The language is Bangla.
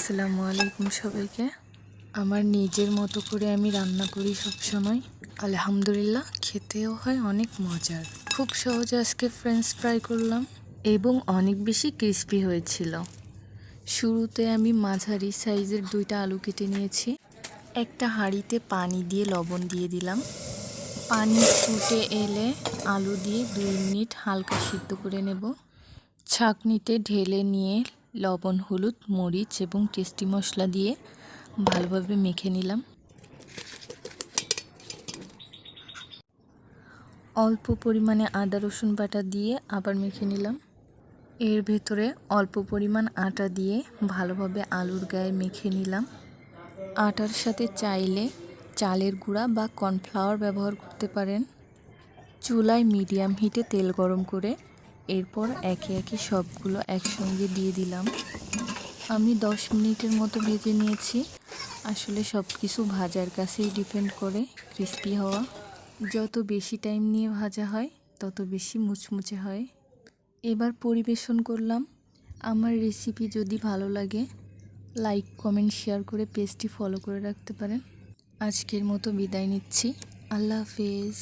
আসসালামু আলাইকুম সবাইকে। আমার নিজের মতো করে আমি রান্না করি সবসময়, আলহামদুলিল্লাহ খেতেও হয় অনেক মজার। খুব সহজে আজকে ফ্রেঞ্চ ফ্রাই করলাম এবং অনেক বেশি ক্রিস্পি হয়েছিল। শুরুতে আমি মাঝারি সাইজের 2টা আলু কেটে নিয়েছি। একটা হাঁড়িতে পানি দিয়ে লবণ দিয়ে দিলাম। পানি ফুটে এলে আলু দিয়ে 2 মিনিট হালকা সিদ্ধ করে নেব। ছাঁকনিতে ঢেলে নিয়ে লবণ, হলুদ, মরিচ এবং টেস্টি মশলা দিয়ে ভালোভাবে মেখে নিলাম। অল্প পরিমাণে আদা রসুন বাটা দিয়ে আবার মেখে নিলাম। এর ভেতরে অল্প পরিমাণ আটা দিয়ে ভালোভাবে আলুর গায়ে মেখে নিলাম। আটার সাথে চাইলে চালের গুঁড়া বা কর্নফ্লাওয়ার ব্যবহার করতে পারেন। চুলায় মিডিয়াম হিটে তেল গরম করে এরপর একে একে সবগুলো একসঙ্গে দিয়ে দিলাম। আমি 10 মিনিটের মতো ভেজে নিয়েছি। আসলে সব কিছু ভাজার কাছেই ডিপেন্ড করে ক্রিস্পি হওয়া। যত বেশি টাইম নিয়ে ভাজা হয় তত বেশি মুচমুচে হয়। এবার পরিবেশন করলাম। আমার রেসিপি যদি ভালো লাগে লাইক, কমেন্ট, শেয়ার করে পেজটি ফলো করে রাখতে পারেন। আজকের মতো বিদায় নিচ্ছি। আল্লাহ হাফেজ।